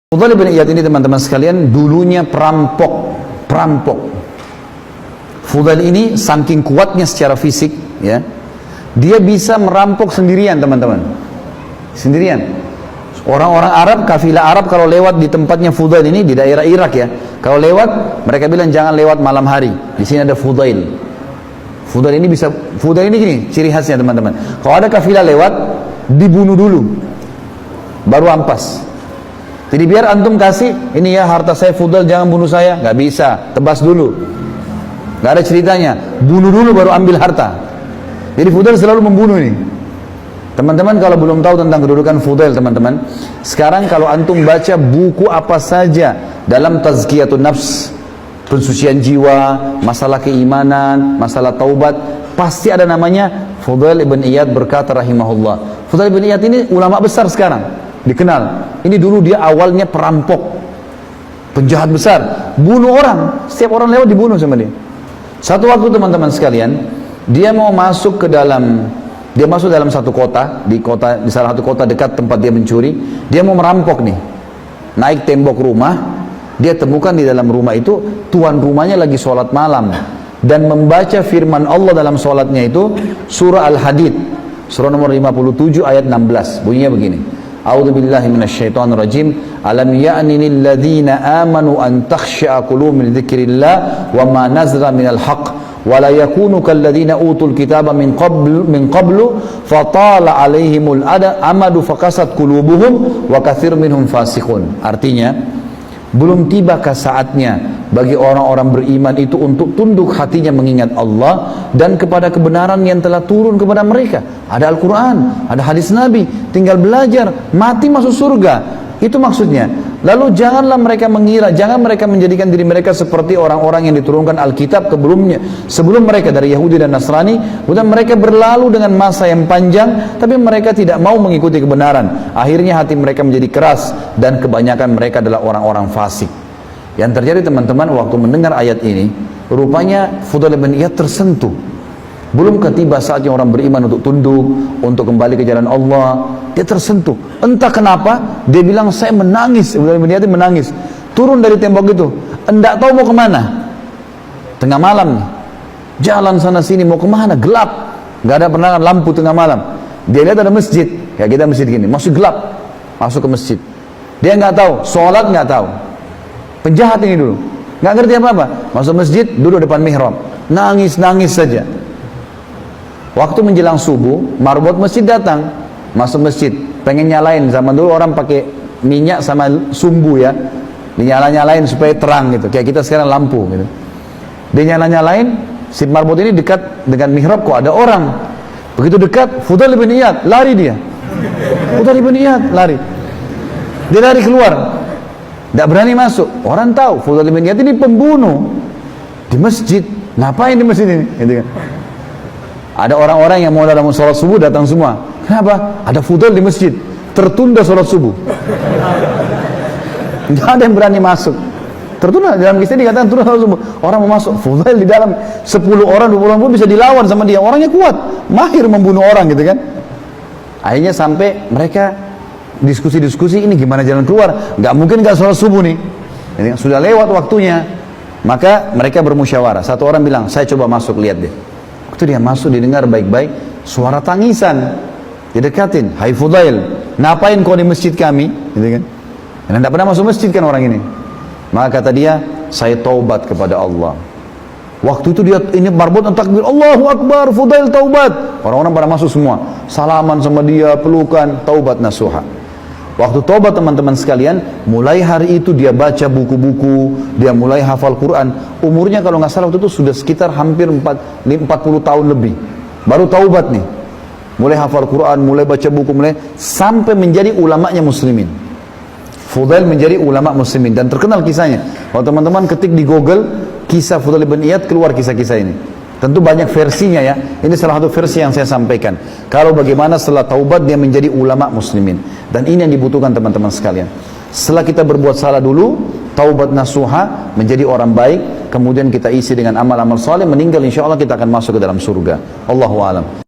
Fudail bin Iyad ini teman-teman sekalian dulunya perampok. Fudail ini saking kuatnya secara fisik, ya, dia bisa merampok sendirian, teman-teman. Sendirian. Orang-orang Arab, kafilah Arab kalau lewat di tempatnya Fudail ini di daerah Irak, ya, kalau lewat mereka bilang jangan lewat malam hari. Di sini ada Fudail. Fudail ini gini ciri khasnya, teman-teman. Kalau ada kafilah lewat, dibunuh dulu, baru ampas. Jadi biar antum kasih, ini ya harta saya Fudail, jangan bunuh saya, nggak bisa, tebas dulu, nggak ada ceritanya, bunuh dulu baru ambil harta. Jadi Fudail selalu membunuh ini. Teman-teman kalau belum tahu tentang kedudukan Fudail, teman-teman, sekarang kalau antum baca buku apa saja dalam tazkiyatun nafs, pensucian jiwa, masalah keimanan, masalah taubat, pasti ada namanya Fudail ibn Iyad berkata rahimahullah. Fudail ibn Iyad ini ulama besar sekarang, dikenal. Ini dulu dia awalnya perampok, penjahat besar, bunuh orang, setiap orang lewat dibunuh sama dia. Satu waktu teman-teman sekalian, dia mau masuk ke dalam, dia masuk dalam satu kota, di salah satu kota dekat tempat dia mencuri. Dia mau merampok nih, naik tembok rumah, dia temukan di dalam rumah itu tuan rumahnya lagi sholat malam dan membaca firman Allah dalam sholatnya itu surah Al-Hadid, surah nomor 57 ayat 16. Bunyinya begini: A'udzu billahi minasyaitonir rajim. Alam ya'ni lil ladzina amanu an takhsha'a qulubuhum li dzikrillah wa ma nazala minal haqq wa la yakunu kal ladzina utul kitaba min qablu fatala 'alaihimul amadu faqasat qulubuhum wa katsir minhum fasiqun. Artinya, belum tibakah saatnya bagi orang-orang beriman itu untuk tunduk hatinya mengingat Allah dan kepada kebenaran yang telah turun kepada mereka. Ada Al-Quran, ada hadis Nabi, tinggal belajar, mati masuk surga. Itu maksudnya. Lalu janganlah mereka mengira, jangan mereka menjadikan diri mereka seperti orang-orang yang diturunkan Alkitab sebelum mereka dari Yahudi dan Nasrani. Kemudian mereka berlalu dengan masa yang panjang, tapi mereka tidak mau mengikuti kebenaran. Akhirnya hati mereka menjadi keras dan kebanyakan mereka adalah orang-orang fasik. Yang terjadi, teman-teman, waktu mendengar ayat ini, rupanya Fudail bin Iyad tersentuh. Belum tiba saatnya orang beriman untuk tunduk, untuk kembali ke jalan Allah. Dia tersentuh. Entah kenapa, dia bilang saya menangis. Fudail bin Iyad menangis. Turun dari tembok itu, enggak tahu mau kemana. Tengah malam, jalan sana sini mau kemana, gelap, nggak ada penerangan lampu tengah malam. Dia lihat ada masjid, kayak kita masjid gini, masih gelap, masuk ke masjid. Dia nggak tahu, sholat nggak tahu. Penjahat ini dulu, nggak ngerti apa-apa. Masuk masjid, duduk depan mihrab, nangis saja. Waktu menjelang subuh, marbot masjid datang, masuk masjid, pengen nyalain. Zaman dulu orang pakai minyak sama sumbu, ya, dinyala-nyalain supaya terang gitu. Kayak kita sekarang lampu gitu. Dia nyala-nyalain, si marbot ini dekat dengan mihrab, kok ada orang. Begitu dekat, Fudail bin Iyad, lari dia. Fudail bin Iyad lari. Dia lari keluar. Tidak berani masuk. Orang tahu Fudail bin Iyad ini pembunuh di masjid. Ngapain di masjid ini? Gitu kan. Ada orang-orang yang mau dalam sholat subuh datang semua. Kenapa? Ada Fudail di masjid. Tertunda sholat subuh. Tidak ada yang berani masuk. Tertunda. Dalam kisah dikatakan tertunda sholat subuh. Orang mau masuk. Fudail di dalam 10 orang, 20 orang pun bisa dilawan sama dia. Orangnya kuat, mahir membunuh orang, gitu kan. Akhirnya sampai mereka diskusi-diskusi, ini gimana jalan keluar, nggak mungkin nggak sholat subuh nih, sudah lewat waktunya. Maka mereka bermusyawarah. Satu orang bilang, saya coba masuk, lihat deh. Waktu dia masuk, didengar baik-baik suara tangisan. Didekatin, hai Fudail, ngapain kau di masjid kami, gitu kan. Dan tidak pernah masuk masjid kan orang ini. Maka kata dia, saya taubat kepada Allah. Waktu itu dia ini marbot takbir, Allahu Akbar, Fudail taubat. Orang-orang pada masuk semua, salaman sama dia, pelukan, taubat nasuha. Waktu taubat, teman-teman sekalian, mulai hari itu dia baca buku-buku, dia mulai hafal Quran. Umurnya kalau nggak salah waktu itu sudah sekitar hampir 40 tahun lebih. Baru taubat nih. Mulai hafal Quran, mulai baca buku, sampai menjadi ulamanya muslimin. Fudail menjadi ulama muslimin dan terkenal kisahnya. Kalau teman-teman ketik di Google kisah Fudail bin Iyad, keluar kisah-kisah ini. Tentu banyak versinya, ya. Ini salah satu versi yang saya sampaikan. Kalau bagaimana setelah taubat dia menjadi ulama muslimin. Dan ini yang dibutuhkan teman-teman sekalian. Setelah kita berbuat salah dulu, taubat nasuha, menjadi orang baik, kemudian kita isi dengan amal-amal saleh, meninggal insya Allah kita akan masuk ke dalam surga. Allahu a'lam.